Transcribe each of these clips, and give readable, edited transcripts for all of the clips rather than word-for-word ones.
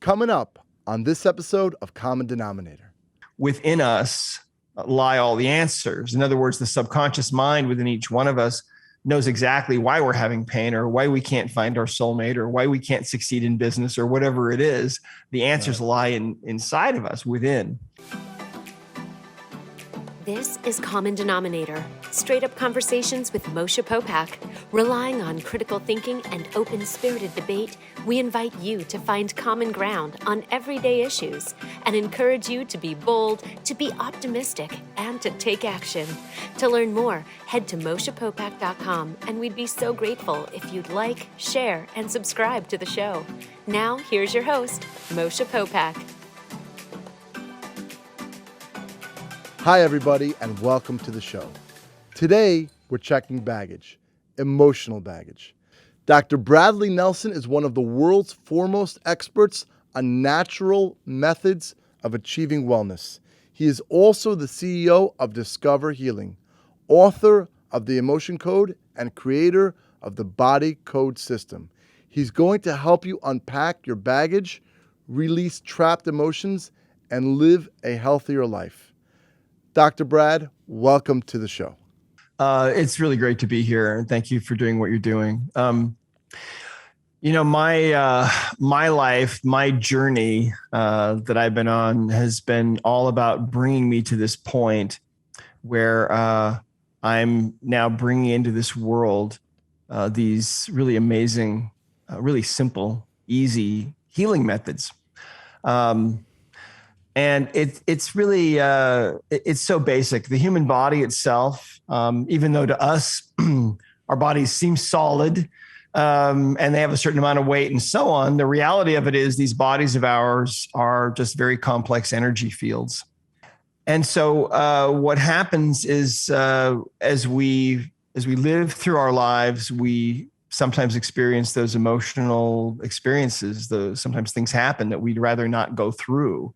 Coming up on this episode of Common Denominator. Within us lie all the answers. In other words, the subconscious mind within each one of us knows exactly why we're having pain or why we can't find our soulmate or why we can't succeed in business or whatever it is. The answers lie inside of us within. This is Common Denominator, straight-up conversations with Moshe Popak. Relying on critical thinking and open-spirited debate, we invite you to find common ground on everyday issues and encourage you to be bold, to be optimistic, and to take action. To learn more, head to moshepopak.com, and we'd be so grateful if you'd like, share, and subscribe to the show. Now, here's your host, Moshe Popak. Hi, everybody, and welcome to the show. Today, we're checking baggage, emotional baggage. Dr. Bradley Nelson is one of the world's foremost experts on natural methods of achieving wellness. He is also the CEO of Discover Healing, author of The Emotion Code, and creator of the Body Code System. He's going to help you unpack your baggage, release trapped emotions, and live a healthier life. Dr. Brad, welcome to the show. It's really great to be here, and thank you for doing what you're doing. My life, my journey that I've been on has been all about bringing me to this point where I'm now bringing into this world these really amazing, really simple, easy healing methods. And it's really, it's so basic. The human body itself, even though to us, our bodies seem solid and they have a certain amount of weight and so on, the reality of it is these bodies of ours are just very complex energy fields. And so what happens is as we live through our lives, we sometimes experience those emotional experiences. Sometimes things happen that we'd rather not go through.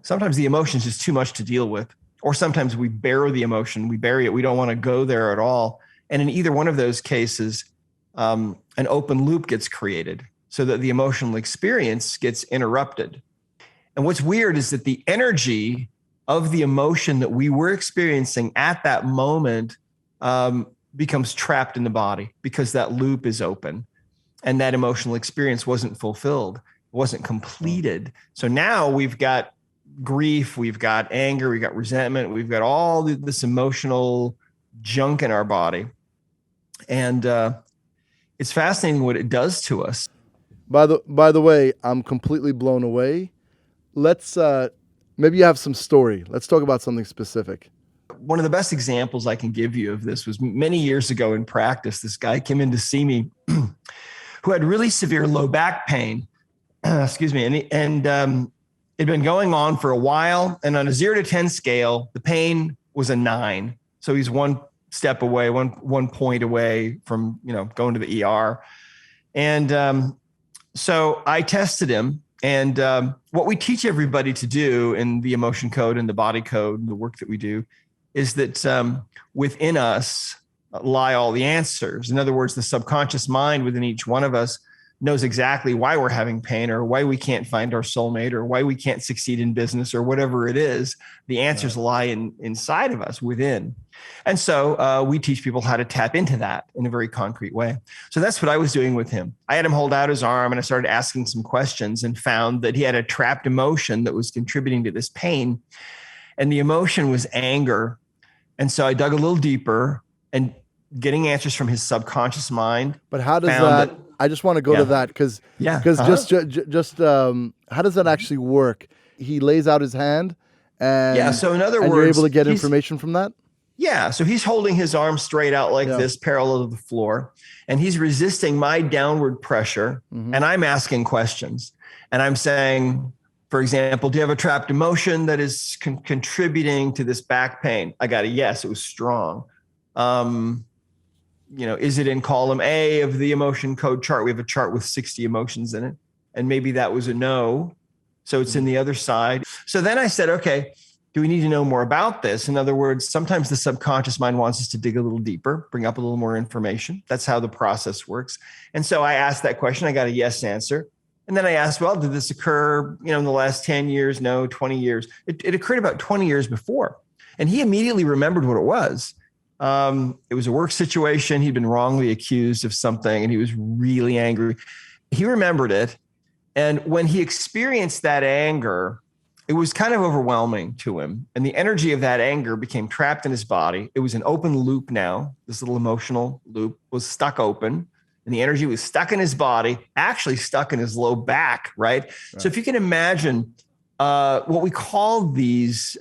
Sometimes the emotion is just too much to deal with, or sometimes we bury the emotion, we bury it. We don't want to go there at all. And in either one of those cases, an open loop gets created so that the emotional experience gets interrupted. And what's weird is that the energy of the emotion that we were experiencing at that moment becomes trapped in the body because that loop is open and that emotional experience wasn't fulfilled, wasn't completed. So now we've got grief, we've got anger, we've got resentment, we've got all this emotional junk in our body. And it's fascinating what it does to us. By the way, I'm completely blown away. Let's, maybe you have some story. Let's talk about something specific. One of the best examples I can give you of this was many years ago in practice. This guy came in to see me who had really severe low back pain. Excuse me. And it'd been going on for a while, and on a 0 to 10 scale, the pain was a 9. So he's one step away, one point away from, going to the ER. And so I tested him, and what we teach everybody to do in the emotion code and the body code, and the work that we do, is that within us lie all the answers. In other words, the subconscious mind within each one of us knows exactly why we're having pain or why we can't find our soulmate or why we can't succeed in business or whatever it is. The answers lie inside of us within. And so we teach people how to tap into that in a very concrete way. So that's what I was doing with him. I had him hold out his arm and I started asking some questions and found that he had a trapped emotion that was contributing to this pain. And the emotion was anger. And so I dug a little deeper and getting answers from his subconscious mind. But how does that I just want to go to that because just how does that actually work? He lays out his hand and so in other words, you're able to get information from that? Yeah. So he's holding his arm straight out like this, parallel to the floor, and he's resisting my downward pressure. Mm-hmm. And I'm asking questions and I'm saying, for example, do you have a trapped emotion that is contributing to this back pain? I got a yes, it was strong. Is it in column A of the emotion code chart? We have a chart with 60 emotions in it. And maybe that was a no. So it's in the other side. So then I said, okay, do we need to know more about this? In other words, sometimes the subconscious mind wants us to dig a little deeper, bring up a little more information. That's how the process works. And so I asked that question. I got a yes answer. And then I asked, well, did this occur, in the last 10 years? No, 20 years. It occurred about 20 years before. And he immediately remembered what it was. It was a work situation. He'd been wrongly accused of something and he was really angry. He remembered it. And when he experienced that anger, it was kind of overwhelming to him. And the energy of that anger became trapped in his body. It was an open loop now. This little emotional loop was stuck open. And the energy was stuck in his body, actually stuck in his low back, right? So if you can imagine what we call these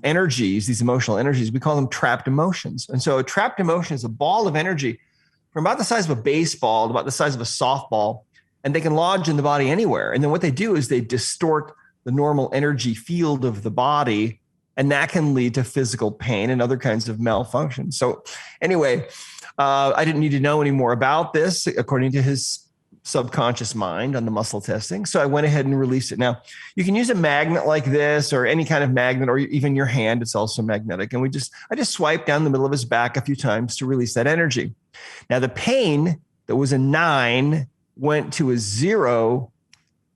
energies, these emotional energies, we call them trapped emotions. And so a trapped emotion is a ball of energy from about the size of a baseball to about the size of a softball, and they can lodge in the body anywhere. And then what they do is they distort the normal energy field of the body, and that can lead to physical pain and other kinds of malfunctions. So anyway, I didn't need to know any more about this according to his subconscious mind on the muscle testing. So I went ahead and released it. Now you can use a magnet like this or any kind of magnet, or even your hand. It's also magnetic. And I just swiped down the middle of his back a few times to release that energy. Now the pain that was a 9 went to a 0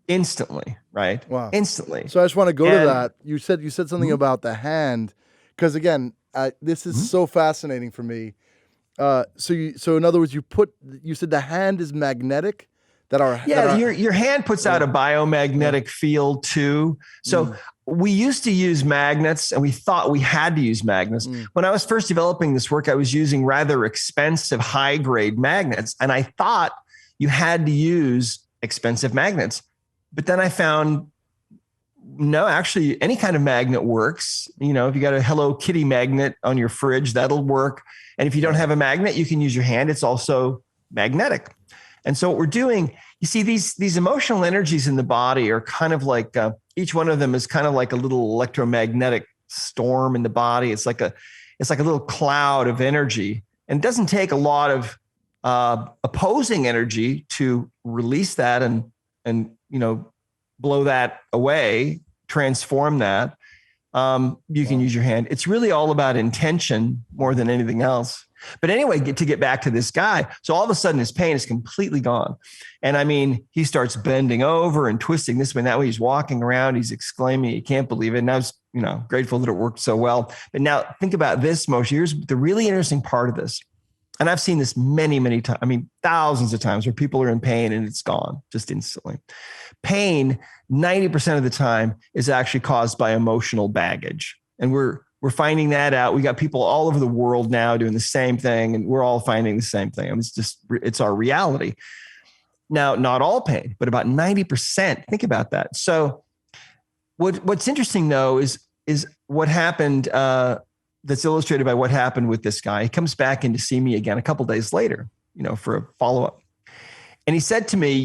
instantly, right? Wow. Instantly. So I just want to go to that. You said something about the hand, because again, this is so fascinating for me. So in other words, you said the hand is magnetic. Your hand puts out a biomagnetic field too. So we used to use magnets, and we thought we had to use magnets. When I was first developing this work, I was using rather expensive, high-grade magnets, and I thought you had to use expensive magnets. But then I found, no, actually, any kind of magnet works. If you got a Hello Kitty magnet on your fridge, that'll work. And if you don't have a magnet, you can use your hand. It's also magnetic. And so what we're doing, you see, these emotional energies in the body are kind of like, each one of them is kind of like a little electromagnetic storm in the body. It's like a little cloud of energy. And it doesn't take a lot of opposing energy to release that and blow that away, transform that. You can use your hand. It's really all about intention more than anything else. But anyway, to get back to this guy. So all of a sudden his pain is completely gone. And I mean, he starts bending over and twisting this way and that way. He's walking around, he's exclaiming, he can't believe it. And I was, grateful that it worked so well. But now think about this, Moshe. Here's the really interesting part of this. And I've seen this many, many times. I mean, thousands of times where people are in pain and it's gone just instantly. Pain, 90% of the time, is actually caused by emotional baggage. And we're finding that out. We got people all over the world now doing the same thing, and we're all finding the same thing. I mean, it's our reality. Now, not all pain, but about 90%. Think about that. So what's interesting though is what happened, that's illustrated by what happened with this guy. He comes back in to see me again a couple of days later, for a follow-up. And he said to me,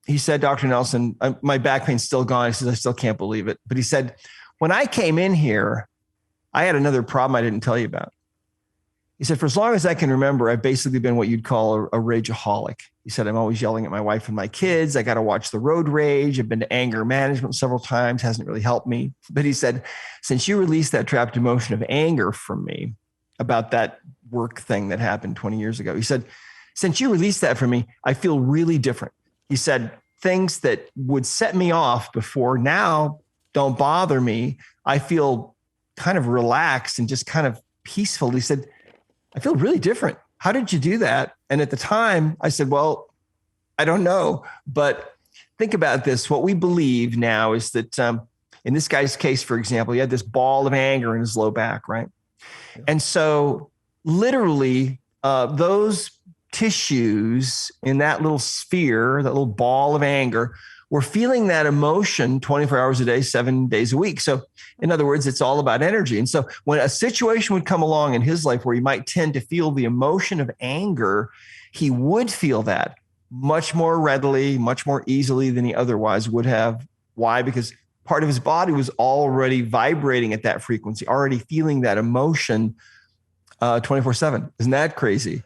he said, Dr. Nelson, my back pain's still gone. He says, I still can't believe it. But he said, when I came in here, I had another problem I didn't tell you about. He said, for as long as I can remember, I've basically been what you'd call a rageaholic. He said, I'm always yelling at my wife and my kids. I got to watch the road rage. I've been to anger management several times. Hasn't really helped me. But he said, since you released that trapped emotion of anger from me about that work thing that happened 20 years ago, he said, since you released that from me, I feel really different. He said, things that would set me off before now don't bother me. I feel kind of relaxed and just kind of peaceful. He said, I feel really different. How did you do that? And at the time I said, well, I don't know, but think about this. What we believe now is that in this guy's case, for example, he had this ball of anger in his low back, right? Yeah. And so literally those tissues in that little sphere, that little ball of anger, were feeling that emotion 24 hours a day, 7 days a week. So in other words, it's all about energy. And so when a situation would come along in his life where he might tend to feel the emotion of anger, he would feel that much more readily, much more easily than he otherwise would have. Why? Because part of his body was already vibrating at that frequency, already feeling that emotion 24/7. Isn't that crazy?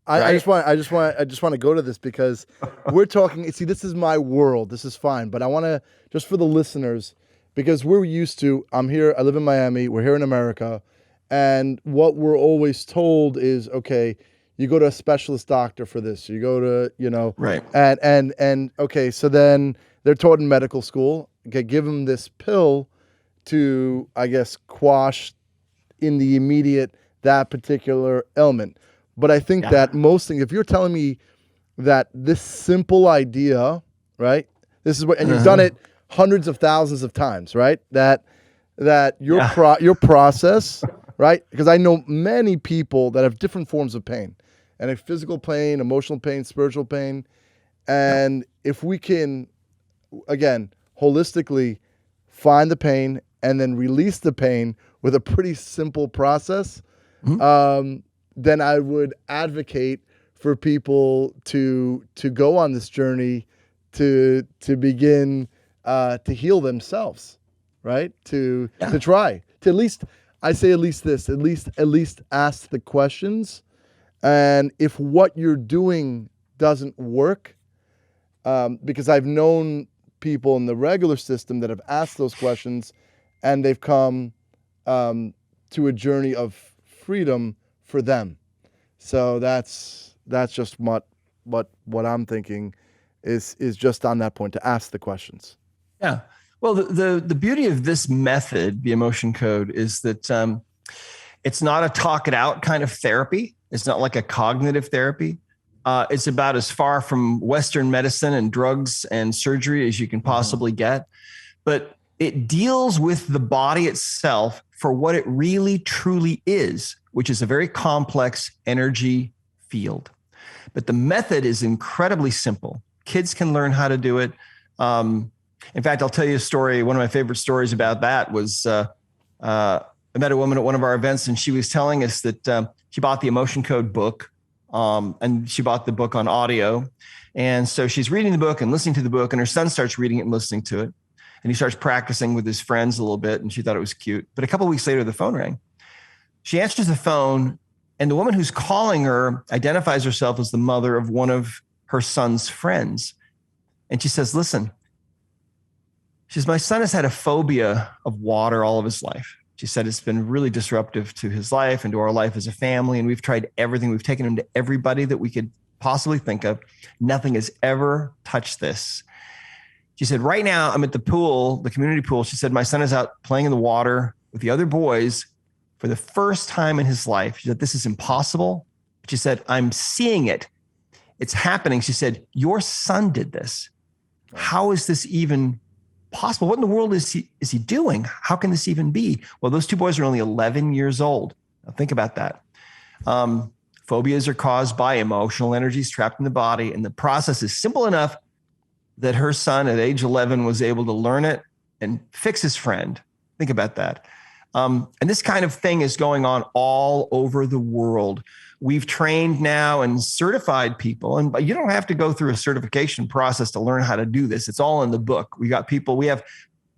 I just want to go to this because we're talking, see, this is my world. This is fine. But I want to, just for the listeners, because we're used to, I'm here, I live in Miami, we're here in America. And what we're always told is, okay, you go to a specialist doctor for this. You go to, you know, Right. and okay, so then they're taught in medical school, okay, give them this pill to, I guess, quash in the immediate that particular ailment. But I think that most things, if you're telling me that this simple idea, right? This is what, and you've done it hundreds of thousands of times, right? That your process, right? Because I know many people that have different forms of pain, and a physical pain, emotional pain, spiritual pain, and if we can, again, holistically find the pain and then release the pain with a pretty simple process, then I would advocate for people to go on this journey to begin to heal themselves, right? To try to at least, I say at least this, at least ask the questions, and if what you're doing doesn't work, because I've known people in the regular system that have asked those questions, and they've come to a journey of freedom for them. So that's just what I'm thinking is just on that point, to ask the questions. Yeah. Well, the beauty of this method, the emotion code, is that it's not a talk it out kind of therapy. It's not like a cognitive therapy. It's about as far from Western medicine and drugs and surgery as you can possibly get. But it deals with the body itself for what it really truly is, which is a very complex energy field. But the method is incredibly simple. Kids can learn how to do it. In fact, I'll tell you a story. One of my favorite stories about that was I met a woman at one of our events, and she was telling us that she bought the Emotion Code book, and she bought the book on audio. And so she's reading the book and listening to the book, and her son starts reading it and listening to it. And he starts practicing with his friends a little bit, and she thought it was cute. But a couple of weeks later, the phone rang. She answers the phone, and the woman who's calling her identifies herself as the mother of one of her son's friends. And she says, listen, she says, my son has had a phobia of water all of his life. She said, it's been really disruptive to his life and to our life as a family. And we've tried everything. We've taken him to everybody that we could possibly think of. Nothing has ever touched this. She said, right now I'm at the pool, the community pool. She said, my son is out playing in the water with the other boys for the first time in his life. She said, this is impossible. She said, I'm seeing it. It's happening. She said, your son did this. How is this even possible? What in the world is he doing? How can this even be? Well, those two boys are only 11 years old. Now think about that. Phobias are caused by emotional energies trapped in the body. And the process is simple enough that her son at age 11 was able to learn it and fix his friend. Think about that. And this kind of thing is going on all over the world. We've trained now and certified people, and you don't have to go through a certification process to learn how to do this. It's all in the book. We have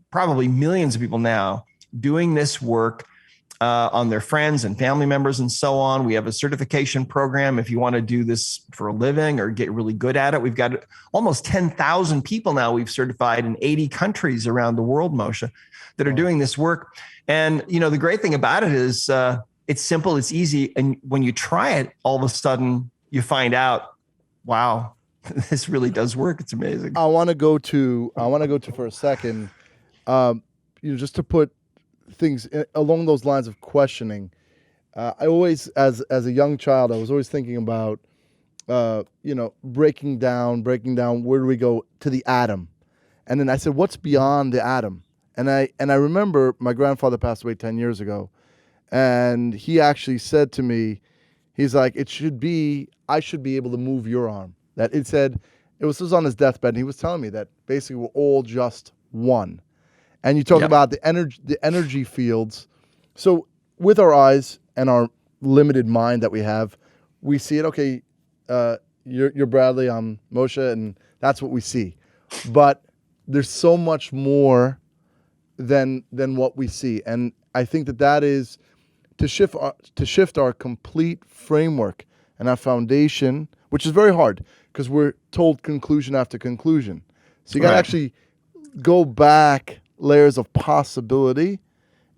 probably millions of people now doing this work on their friends and family members and so on. We have a certification program if you want to do this for a living or get really good at it. We've got almost 10,000 people now we've certified in 80 countries around the world, Moshe, that are doing this work. And, you know, the great thing about it is it's simple, it's easy. And when you try it, all of a sudden you find out, wow, this really does work. It's amazing. I want to go to for a second, just to put things along those lines of questioning. I always, as a young child, I was always thinking about, breaking down, where do we go to the atom? And then I said, what's beyond the atom? And I remember my grandfather passed away 10 years ago. And he actually said to me, he's like, I should be able to move your arm. That it was on his deathbed. And he was telling me that basically we're all just one. And you talk about the energy fields. So with our eyes and our limited mind that we have, we see it. Okay, you're Bradley, I'm Moshe, and that's what we see. But there's so much more than what we see, and I think that is to shift our complete framework and our foundation, which is very hard because we're told conclusion after conclusion. So you got to actually go back layers of possibility,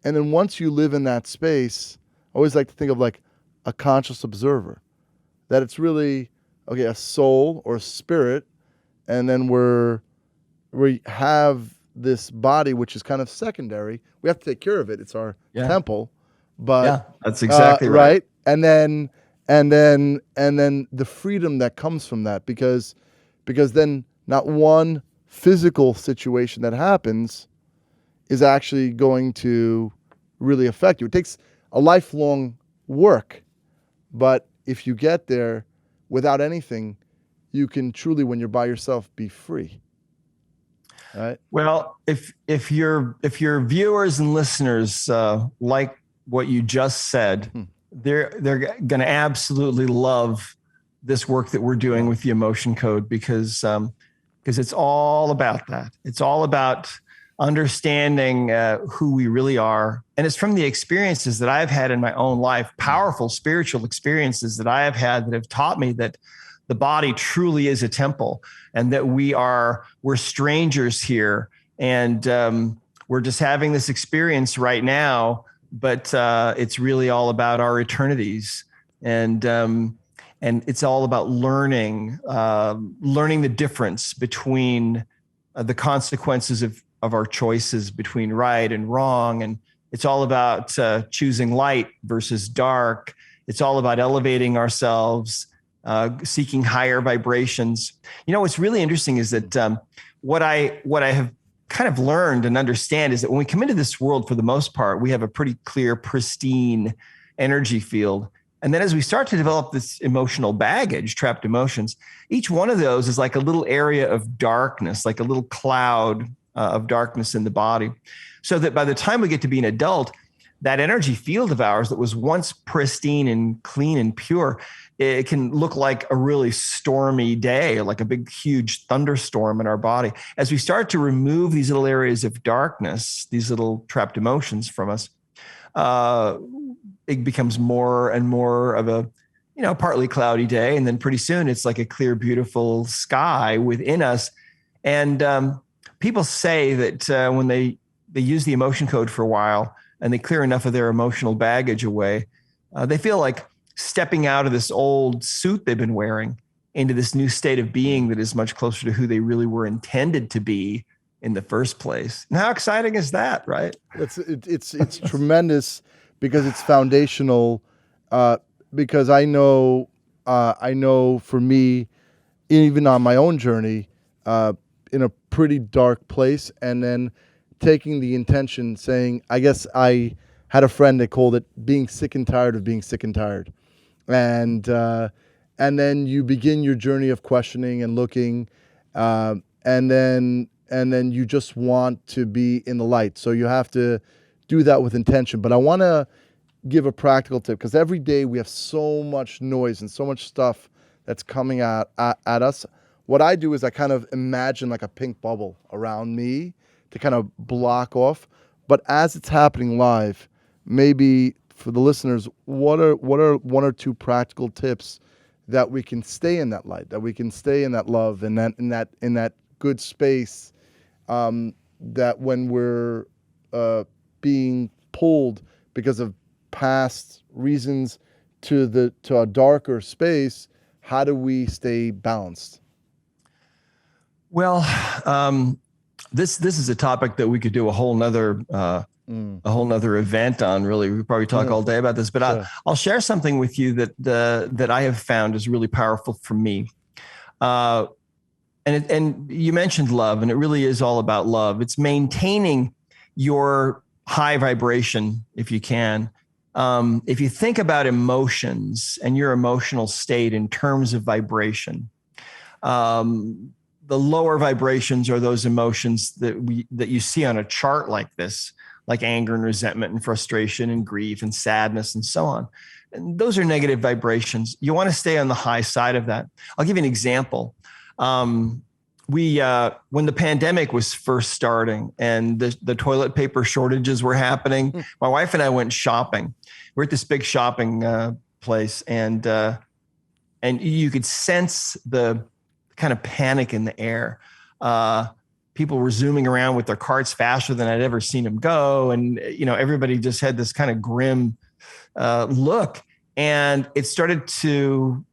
and then once you live in that space, I always like to think of like a conscious observer. that it's really, okay, a soul or a spirit, and then we have this body, which is kind of secondary. We have to take care of it. It's our temple, but that's exactly right. And then the freedom that comes from that, because then not one physical situation that happens is actually going to really affect you. It takes a lifelong work, but if you get there without anything, you can truly, when you're by yourself, be free. Right. Well, if your viewers and listeners like what you just said, they're going to absolutely love this work that we're doing with the emotion code, because it's all about that. It's all about understanding who we really are, and it's from the experiences that I've had in my own life, powerful spiritual experiences that I have had that have taught me that the body truly is a temple, and that we're strangers here, and we're just having this experience right now, but it's really all about our eternities, and it's all about learning the difference between the consequences of our choices between right and wrong, and it's all about choosing light versus dark. It's all about elevating ourselves, seeking higher vibrations. What's really interesting is that what I have kind of learned and understand is that when we come into this world, for the most part, we have a pretty clear, pristine energy field. And then as we start to develop this emotional baggage, trapped emotions, each one of those is like a little area of darkness, like a little cloud of darkness in the body. So that by the time we get to be an adult, that energy field of ours that was once pristine and clean and pure, it can look like a really stormy day, like a big, huge thunderstorm in our body. As we start to remove these little areas of darkness, these little trapped emotions from us, it becomes more and more of a, partly cloudy day. And then pretty soon it's like a clear, beautiful sky within us. And people say that when they use the emotion code for a while and they clear enough of their emotional baggage away, they feel like stepping out of this old suit they've been wearing into this new state of being that is much closer to who they really were intended to be in the first place. And how exciting is that, right? It's tremendous, because it's foundational. Because I know for me, even on my own journey, in a pretty dark place, and then taking the intention, saying, I guess I had a friend that called it being sick and tired of being sick and tired. And then you begin your journey of questioning and looking, and then you just want to be in the light. So you have to do that with intention. But I want to give a practical tip, because every day we have so much noise and so much stuff that's coming at us. What I do is I kind of imagine like a pink bubble around me to kind of block off. But as it's happening live, maybe for the listeners, what are one or two practical tips that we can stay in that light, that we can stay in that love, and in that good space, that when we're being pulled because of past reasons to a darker space, how do we stay balanced? Well, this is a topic that we could do a whole nother event on. Really, we could probably talk all day about this, but sure. I'll share something with you that I have found is really powerful for me. And you mentioned love, and it really is all about love. It's maintaining your high vibration if you can. If you think about emotions and your emotional state in terms of vibration, the lower vibrations are those emotions that you see on a chart like this, like anger and resentment and frustration and grief and sadness and so on. And those are negative vibrations. You want to stay on the high side of that. I'll give you an example. When the pandemic was first starting and the toilet paper shortages were happening, my wife and I went shopping. We're at this big shopping place, and you could sense the kind of panic in the air. People were zooming around with their carts faster than I'd ever seen them go. And, everybody just had this kind of grim look. And it started to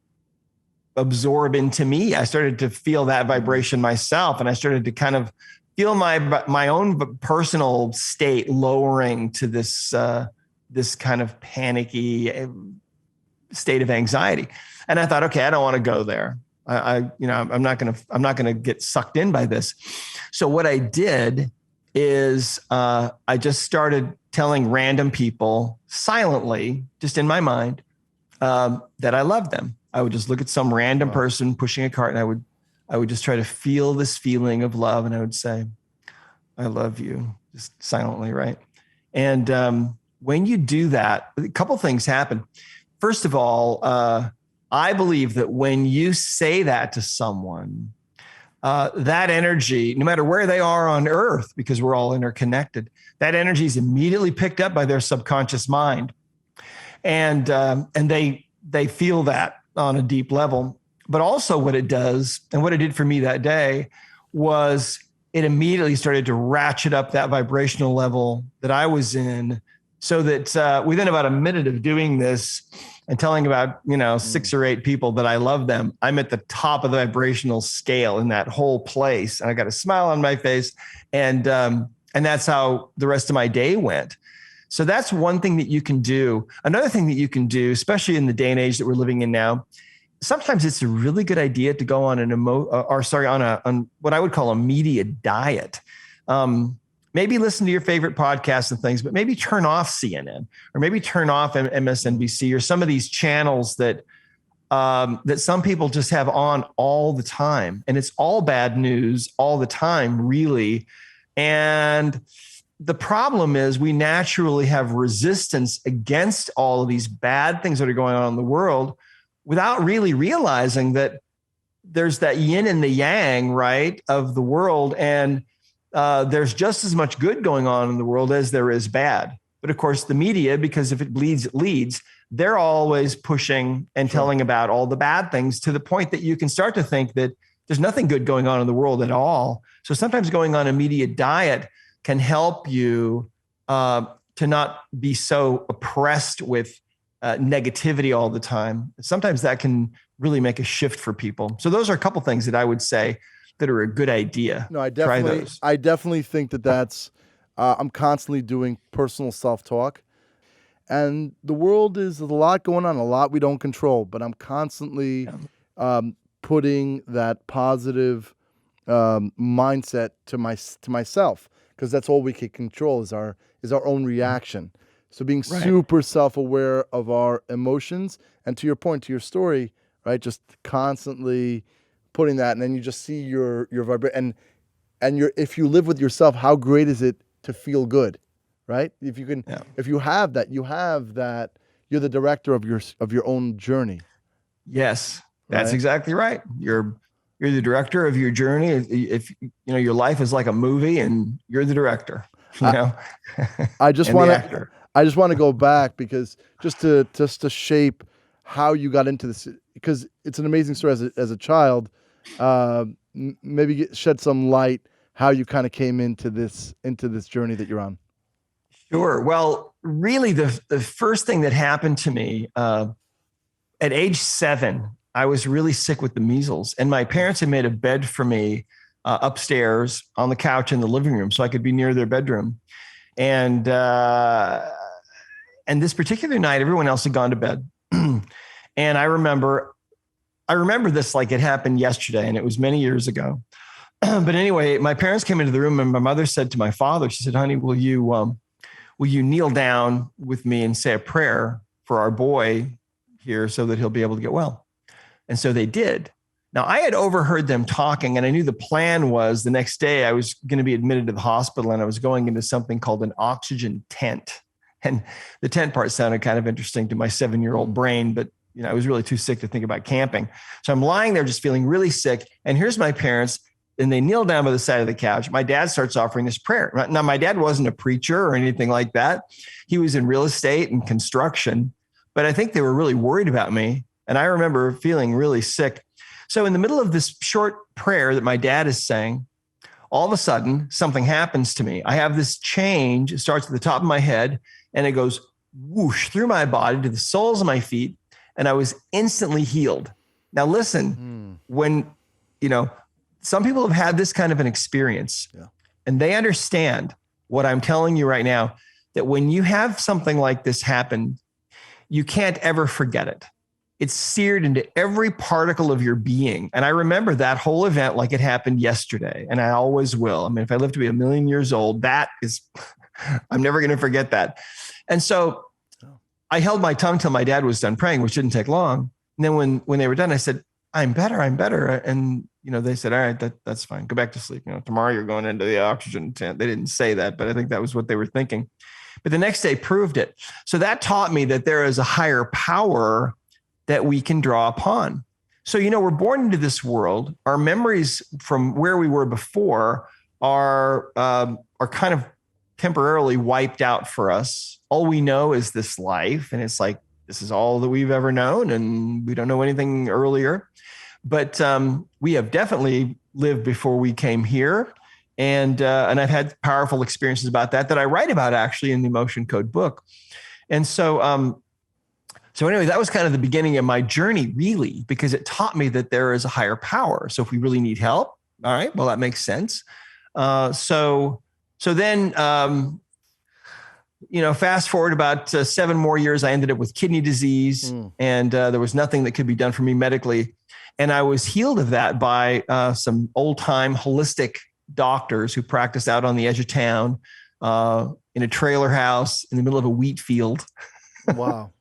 absorb into me. I started to feel that vibration myself, and I started to kind of feel my own personal state lowering to this kind of panicky state of anxiety. And I thought, okay, I don't want to go there. I'm not going to get sucked in by this. So what I did is I just started telling random people silently, just in my mind, that I loved them. I would just look at some random person pushing a cart, and I would just try to feel this feeling of love, and I would say, I love you, just silently, right? And when you do that, a couple things happen. First of all, I believe that when you say that to someone, that energy, no matter where they are on earth, because we're all interconnected, that energy is immediately picked up by their subconscious mind. And they feel that on a deep level. But also what it does, and what it did for me that day, was it immediately started to ratchet up that vibrational level that I was in, so that within about a minute of doing this and telling about 6 or 8 people that I love them, I'm at the top of the vibrational scale in that whole place, and I got a smile on my face, and that's how the rest of my day went. So that's one thing that you can do. Another thing that you can do, especially in the day and age that we're living in now, sometimes it's a really good idea to go on on what I would call a media diet. Maybe listen to your favorite podcasts and things, but maybe turn off CNN, or maybe turn off MSNBC, or some of these channels that some people just have on all the time. And it's all bad news all the time, really. And the problem is we naturally have resistance against all of these bad things that are going on in the world without really realizing that there's that yin and the yang, right, of the world. And there's just as much good going on in the world as there is bad. But of course, the media, because if it bleeds, it leads, they're always pushing and telling about all the bad things, to the point that you can start to think that there's nothing good going on in the world at all. So sometimes going on a media diet can help you to not be so oppressed with negativity all the time. Sometimes that can really make a shift for people. So those are a couple things that I would say that are a good idea. No, I definitely think that's, I'm constantly doing personal self-talk, and the world is a lot going on, a lot we don't control, but I'm constantly putting that positive mindset to myself, because that's all we can control is our own reaction. So being super self-aware of our emotions, and to your point, to your story, right? Just constantly putting that, and then you just see your vibration, and if you live with yourself, how great is it to feel good, right? If you can, if you have that, you're the director of your own journey. Yes, that's exactly right. You're the director of your journey. If your life is like a movie, and you're the director. I just want to go back, because just to shape how you got into this, because it's an amazing story as a child. Maybe shed some light how you kind of came into this journey that you're on. Sure. Well, really, the first thing that happened to me at age 7, I was really sick with the measles, and my parents had made a bed for me upstairs on the couch in the living room, so I could be near their bedroom. And this particular night, everyone else had gone to bed, and I remember this like it happened yesterday, and it was many years ago. But anyway, my parents came into the room, and my mother said to my father, she said, "Honey, will you kneel down with me and say a prayer for our boy here so that he'll be able to get well?" And so they did. Now, I had overheard them talking, and I knew the plan was the next day I was going to be admitted to the hospital, and I was going into something called an oxygen tent. And the tent part sounded kind of interesting to my 7-year-old brain, but I was really too sick to think about camping. So I'm lying there just feeling really sick. And here's my parents, and they kneel down by the side of the couch. My dad starts offering this prayer. Now, my dad wasn't a preacher or anything like that. He was in real estate and construction, but I think they were really worried about me. And I remember feeling really sick. So in the middle of this short prayer that my dad is saying, all of a sudden, something happens to me. I have this change. It starts at the top of my head, and it goes whoosh through my body to the soles of my feet. And I was instantly healed. Now listen, when, some people have had this kind of an experience and they understand what I'm telling you right now, that when you have something like this happen, you can't ever forget it. It's seared into every particle of your being. And I remember that whole event like it happened yesterday, and I always will. I mean, if I live to be 1,000,000 years old, that is, I'm never going to forget that. And so I held my tongue till my dad was done praying, which didn't take long. And then when they were done, I said, I'm better. And, they said, all right, that's fine. Go back to sleep. Tomorrow you're going into the oxygen tent. They didn't say that, but I think that was what they were thinking. But the next day proved it. So that taught me that there is a higher power that we can draw upon. So, we're born into this world. Our memories from where we were before are kind of temporarily wiped out for us. All we know is this life. And it's like, this is all that we've ever known. And we don't know anything earlier. But we have definitely lived before we came here. And I've had powerful experiences about that I write about actually in the Emotion Code book. And so, so anyway, that was kind of the beginning of my journey, really, because it taught me that there is a higher power. So if we really need help, all right, well, that makes sense. So then, fast forward about 7 more years, I ended up with kidney disease, and there was nothing that could be done for me medically. And I was healed of that by some old time holistic doctors who practiced out on the edge of town in a trailer house in the middle of a wheat field. Wow.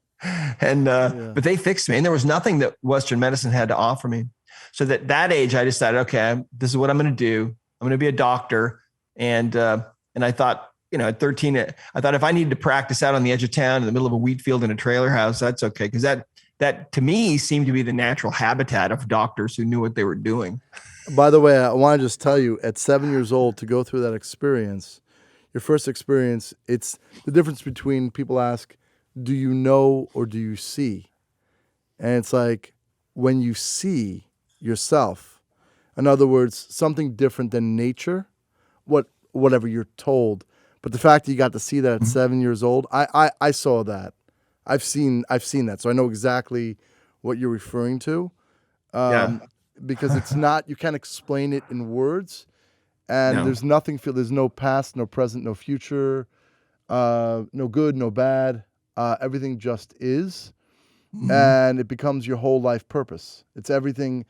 And, but they fixed me, and there was nothing that Western medicine had to offer me. So that age, I decided, okay, this is what I'm going to do. I'm going to be a doctor. And I thought, at 13, I thought if I needed to practice out on the edge of town in the middle of a wheat field in a trailer house, that's okay. Cause that to me seemed to be the natural habitat of doctors who knew what they were doing. By the way, I want to just tell you, at 7 years old, to go through that experience, your first experience, it's the difference between people ask, do you know or do you see? And it's like when you see yourself, in other words, something different than nature, whatever you're told. But the fact that you got to see that at 7 years old, I saw that. I've seen that. So I know exactly what you're referring to. Because it's not, you can't explain it in words. And there's nothing, there's no past, no present, no future, no good, no bad. Everything just is, and it becomes your whole life purpose. It's everything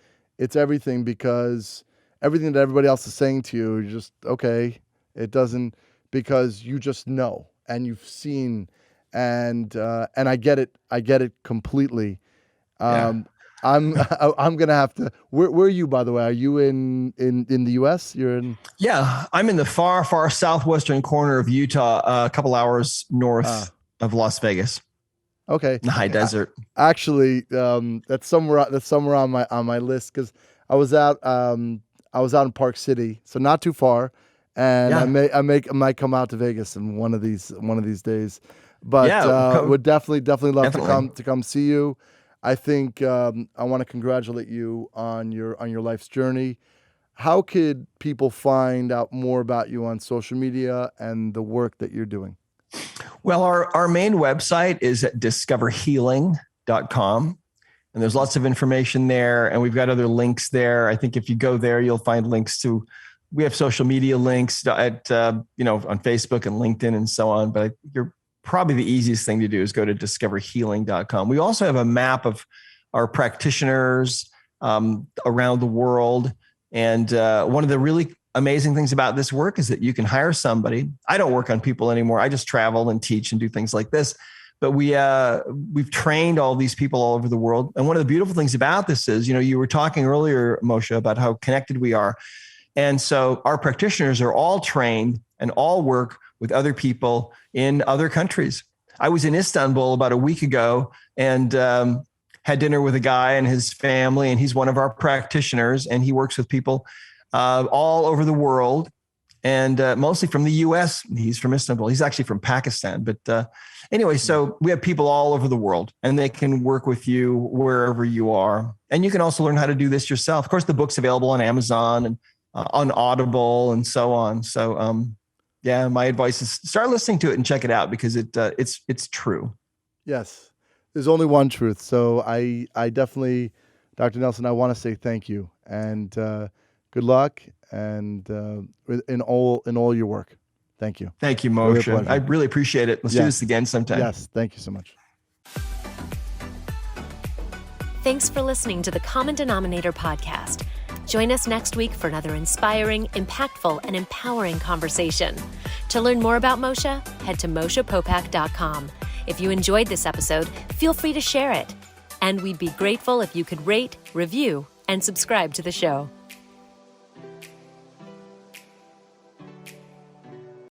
because everything that everybody else is saying to you, you're just, okay, it doesn't, because you just know, and you've seen, and I get it completely. I'm gonna have to. Where are you, by the way? Are you in the U.S.? You're in. Yeah, I'm in the far southwestern corner of Utah, a couple hours north of Las Vegas. Okay. In the high desert. Actually, that's somewhere on my list, because I was out in Park City, so not too far, and I might come out to Vegas in one of these days. But would definitely love to come see you. I think I want to congratulate you on your life's journey. How could people find out more about you on social media and the work that you're doing? Well, our main website is at discoverhealing.com, and there's lots of information there, and we've got other links there. I think if you go there, you'll find links to, we have social media links at on Facebook and LinkedIn and so on, but you're probably the easiest thing to do is go to discoverhealing.com. We also have a map of our practitioners around the world. And one of the really amazing things about this work is that you can hire somebody. I don't work on people anymore. I just travel and teach and do things like this. But we've trained all these people all over the world. And one of the beautiful things about this is, you were talking earlier, Moshe, about how connected we are. And so our practitioners are all trained and all work with other people in other countries. I was in Istanbul about a week ago and had dinner with a guy and his family, and he's one of our practitioners, and he works with people all over the world, and mostly from the US. He's from Istanbul. He's actually from Pakistan. But anyway, so we have people all over the world, and they can work with you wherever you are. And you can also learn how to do this yourself. Of course, the book's available on Amazon and on Audible and so on. So yeah, my advice is start listening to it and check it out, because it's true. Yes, there's only one truth. So I definitely Dr. Nelson, I want to say thank you and good luck and in all your work. Thank you. Thank you, Really a Moshe. pleasure. I really appreciate it. Let's do this again sometime. Yes, thank you so much. Thanks for listening to the Common Denominator podcast. Join us next week for another inspiring, impactful, and empowering conversation. To learn more about Moshe, head to moshepopak.com. If you enjoyed this episode, feel free to share it. And we'd be grateful if you could rate, review, and subscribe to the show.